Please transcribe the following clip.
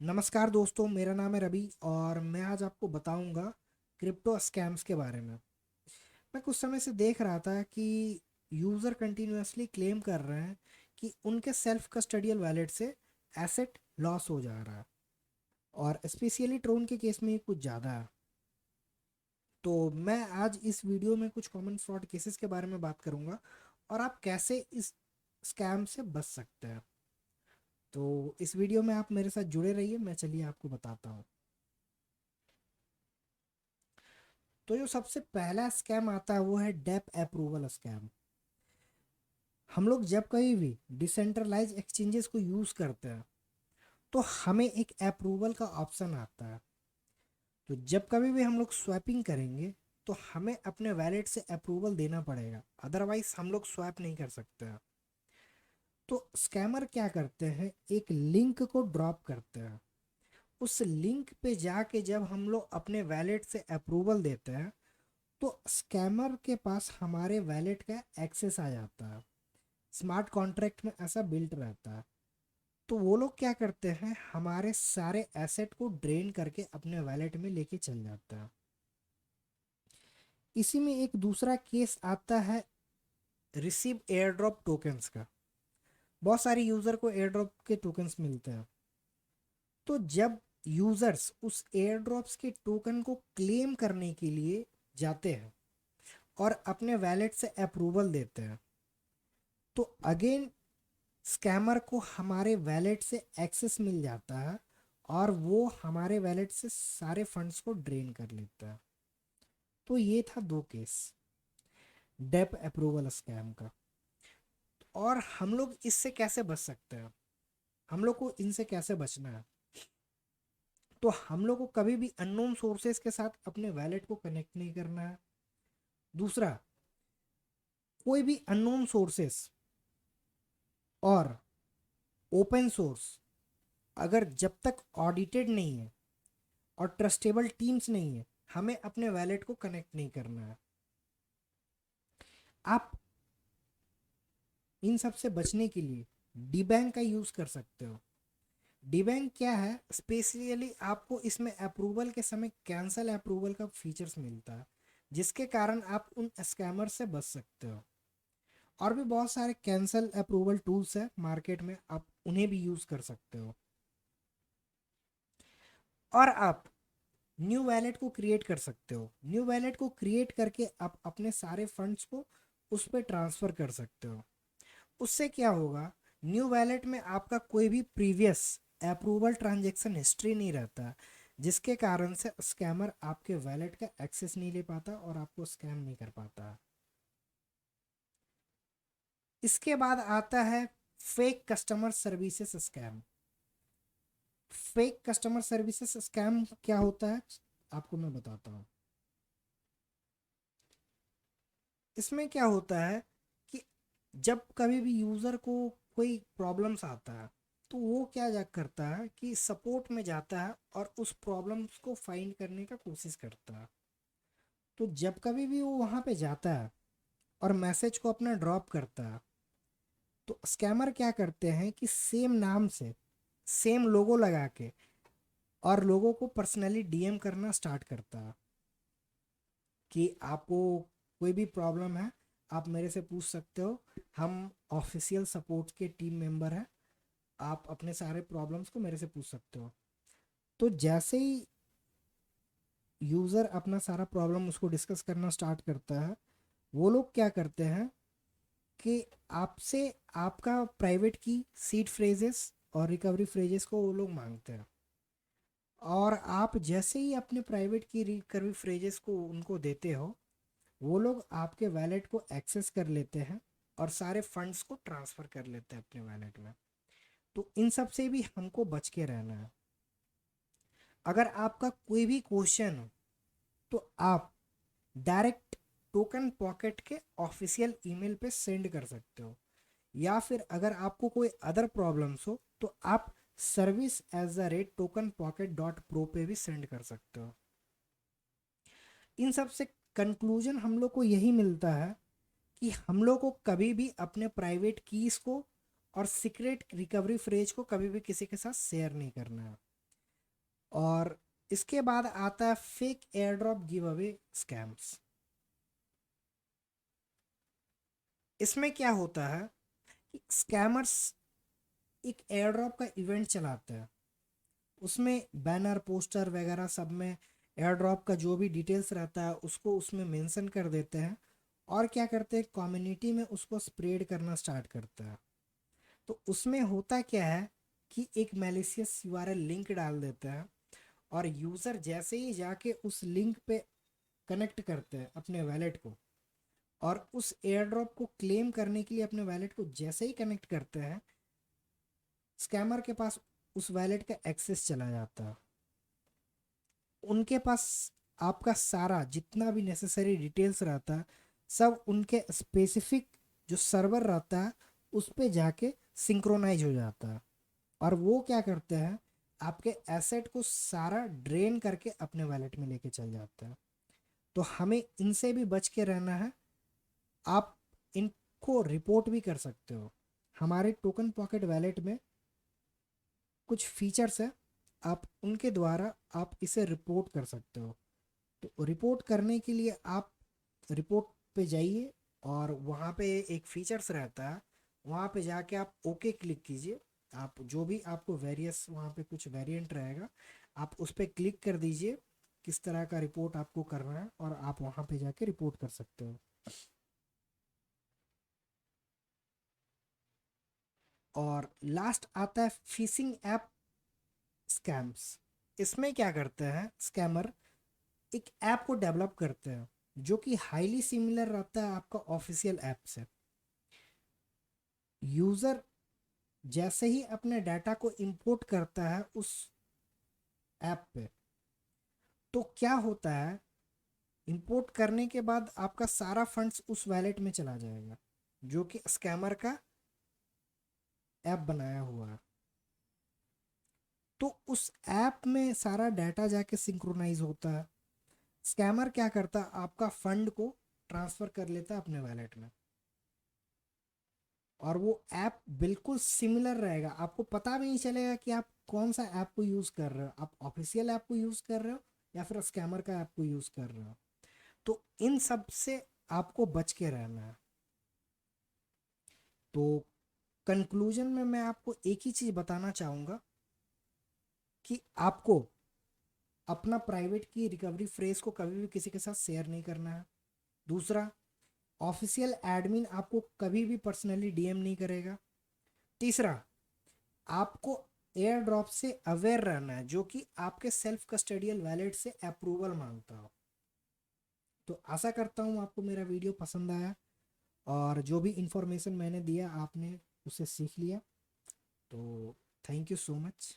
नमस्कार दोस्तों, मेरा नाम है रवि और मैं आज आपको बताऊंगा क्रिप्टो स्कैम्स के बारे में। मैं कुछ समय से देख रहा था कि यूज़र कंटिन्यूअसली क्लेम कर रहे हैं कि उनके सेल्फ कस्टडियल वैलेट से एसेट लॉस हो जा रहा है, और स्पेशली ट्रोन के केस में ये कुछ ज़्यादा है। तो मैं आज इस वीडियो में कुछ कॉमन फ्रॉड केसेस के बारे में बात करूंगा और आप कैसे इस स्कैम से बच सकते हैं। तो इस वीडियो में आप मेरे साथ जुड़े रहिए, मैं चलिए आपको बताता हूँ। तो जो सबसे पहला स्कैम आता है वो है डेप अप्रूवल स्कैम। हम लोग जब कभी भी डिसेंट्रलाइज एक्सचेंजेस को यूज़ करते हैं तो हमें एक अप्रूवल का ऑप्शन आता है। तो जब कभी भी हम लोग स्वैपिंग करेंगे तो हमें अपने वैलेट से अप्रूवल देना पड़ेगा, अदरवाइज हम लोग स्वैप नहीं कर सकते हैं। तो स्कैमर क्या करते हैं, एक लिंक को ड्रॉप करते हैं। उस लिंक पे जाके जब हम लोग अपने वैलेट से अप्रूवल देते हैं तो स्कैमर के पास हमारे वैलेट का एक्सेस आ जाता है। स्मार्ट कॉन्ट्रैक्ट में ऐसा बिल्ट रहता है। तो वो लोग क्या करते हैं, हमारे सारे एसेट को ड्रेन करके अपने वैलेट में लेके चल जाता है। इसी में एक दूसरा केस आता है रिसीव एयर ड्रॉप टोकन्स का। बहुत सारे यूज़र को एयर ड्रॉप के टोकन्स मिलते हैं। तो जब यूज़र्स उस एयर ड्रॉप्स के टोकन को क्लेम करने के लिए जाते हैं और अपने वैलेट से अप्रूवल देते हैं, तो अगेन स्कैमर को हमारे वैलेट से एक्सेस मिल जाता है और वो हमारे वैलेट से सारे फंड्स को ड्रेन कर लेता है। तो ये था दो केस डेप अप्रूवल स्कैम का। और हम लोग इससे कैसे बच सकते हैं, हम लोग को इनसे कैसे बचना है। तो हम लोग को कभी भी अननोन सोर्सेस के साथ अपने वैलेट को कनेक्ट नहीं करना है। दूसरा, कोई भी अननोन सोर्सेस और ओपन सोर्स अगर जब तक ऑडिटेड नहीं है और ट्रस्टेबल टीम्स नहीं है, हमें अपने वैलेट को कनेक्ट नहीं करना है। आप इन सब से बचने के लिए डी बैंक का यूज़ कर सकते हो। डी बैंक क्या है, स्पेशली आपको इसमें अप्रूवल के समय कैंसल अप्रूवल का फीचर्स मिलता है, जिसके कारण आप उन स्कैमर से बच सकते हो। और भी बहुत सारे कैंसल अप्रूवल टूल्स है मार्केट में, आप उन्हें भी यूज़ कर सकते हो। और आप न्यू वैलेट को क्रिएट कर सकते हो। न्यू वैलेट को क्रिएट करके आप अपने सारे फंड्स को उस पर ट्रांसफ़र कर सकते हो। उससे क्या होगा, न्यू वैलेट में आपका कोई भी प्रीवियस अप्रूवल ट्रांजैक्शन हिस्ट्री नहीं रहता, जिसके कारण से स्कैमर आपके वैलेट का एक्सेस नहीं ले पाता और आपको स्कैम नहीं कर पाता। इसके बाद आता है fake customer services scam. Fake customer services scam क्या होता है, आपको मैं बताता हूँ। इसमें क्या होता है कि जब कभी भी यूज़र को कोई प्रॉब्लम्स आता है तो वो क्या जा करता है कि सपोर्ट में जाता है और उस प्रॉब्लम्स को फाइंड करने का कोशिश करता है। तो जब कभी भी वो वहाँ पे जाता है और मैसेज को अपना ड्रॉप करता है, तो स्कैमर क्या करते हैं कि सेम नाम से सेम लोगो लगा के और लोगों को पर्सनली डीएम करना स्टार्ट करता है कि आपको कोई भी प्रॉब्लम है आप मेरे से पूछ सकते हो, हम ऑफिशियल सपोर्ट के टीम मेंबर हैं, आप अपने सारे प्रॉब्लम्स को मेरे से पूछ सकते हो। तो जैसे ही यूज़र अपना सारा प्रॉब्लम उसको डिस्कस करना स्टार्ट करता है, वो लोग क्या करते हैं कि आपसे आपका प्राइवेट की सीड फ्रेजेस और रिकवरी फ्रेजेस को वो लोग मांगते हैं। और आप जैसे ही अपने प्राइवेट की रिकवरी फ्रेजेस को उनको देते हो, वो लोग आपके वैलेट को एक्सेस कर लेते हैं और सारे फंड्स को ट्रांसफ़र कर लेते हैं अपने वैलेट में। तो इन सब से भी हमको बच के रहना है। अगर आपका कोई भी क्वेश्चन हो तो आप डायरेक्ट टोकन पॉकेट के ऑफिशियल ईमेल पे सेंड कर सकते हो, या फिर अगर आपको कोई अदर प्रॉब्लम्स हो तो आप service@tokenpocket.pro पे भी सेंड कर सकते हो। इन सब से कंक्लूजन हम लोग को यही मिलता है कि हम लोग को कभी भी अपने प्राइवेट कीज़ को और सीक्रेट रिकवरी फ्रेज को कभी भी किसी के साथ शेयर नहीं करना है। और इसके बाद आता है fake air drop give away scams. इसमें क्या होता है कि स्कैमर्स एक एयर ड्रॉप का इवेंट चलाते हैं, उसमें बैनर पोस्टर वगैरह सब में एयर ड्रॉप का जो भी डिटेल्स रहता है उसको उसमें मेंशन कर देते हैं, और क्या करते हैं कम्युनिटी में उसको स्प्रेड करना स्टार्ट करते हैं। तो उसमें होता क्या है कि एक मैलिशियस यूआरएल लिंक डाल देते हैं, और यूज़र जैसे ही जाके उस लिंक पे कनेक्ट करते हैं अपने वैलेट को, और उस एयर ड्रॉप को क्लेम करने के लिए अपने वैलेट को जैसे ही कनेक्ट करते हैं, स्कैमर के पास उस वैलेट का एक्सेस चला जाता है। उनके पास आपका सारा जितना भी नेसेसरी डिटेल्स रहता है सब उनके स्पेसिफिक जो सर्वर रहता है उस पे जाके सिंक्रोनाइज हो जाता है, और वो क्या करते हैं आपके एसेट को सारा ड्रेन करके अपने वैलेट में लेके चल जाता है। तो हमें इनसे भी बच के रहना है। आप इनको रिपोर्ट भी कर सकते हो। हमारे टोकन पॉकेट वैलेट में कुछ फीचर्स है, आप उनके द्वारा आप इसे रिपोर्ट कर सकते हो। तो रिपोर्ट करने के लिए आप रिपोर्ट पे जाइए, और वहाँ पे एक फीचर्स रहता है, वहाँ पे जाके आप ओके क्लिक कीजिए। आप जो भी आपको वेरियस वहाँ पे कुछ वेरिएंट रहेगा आप उस पर क्लिक कर दीजिए किस तरह का रिपोर्ट आपको करना है, और आप वहाँ पे जाके रिपोर्ट कर सकते हो। और लास्ट आता है फिशिंग ऐप स्कैम्स। इसमें क्या करते हैं स्कैमर, एक ऐप को डेवलप करते हैं जो कि हाईली सिमिलर रहता है आपका ऑफिशियल ऐप से। यूज़र जैसे ही अपने डाटा को इंपोर्ट करता है उस ऐप पे, तो क्या होता है इंपोर्ट करने के बाद आपका सारा फंड्स उस वैलेट में चला जाएगा जो कि स्कैमर का ऐप बनाया हुआ है। तो उस ऐप में सारा डाटा जाके सिंक्रोनाइज होता है। स्कैमर क्या करता है आपका फंड को ट्रांसफ़र कर लेता है अपने वैलेट में, और वो ऐप बिल्कुल सिमिलर रहेगा, आपको पता भी नहीं चलेगा कि आप कौन सा ऐप को यूज़ कर रहे हो, आप ऑफिशियल ऐप को यूज़ कर रहे हो या फिर स्कैमर का ऐप को यूज़ कर रहे हो। तो इन सब से आपको बच के रहना है। तो कंक्लूजन में मैं आपको एक ही चीज़ बताना चाहूँगा कि आपको अपना प्राइवेट की रिकवरी फ्रेज को कभी भी किसी के साथ शेयर नहीं करना है। दूसरा, ऑफिशियल एडमिन आपको कभी भी पर्सनली डीएम नहीं करेगा। तीसरा, आपको एयर ड्रॉप से अवेयर रहना है जो कि आपके सेल्फ कस्टडियल वैलेट से अप्रूवल मांगता हो। तो आशा करता हूँ आपको मेरा वीडियो पसंद आया, और जो भी इंफॉर्मेशन मैंने दिया आपने उसे सीख लिया। तो थैंक यू सो मच।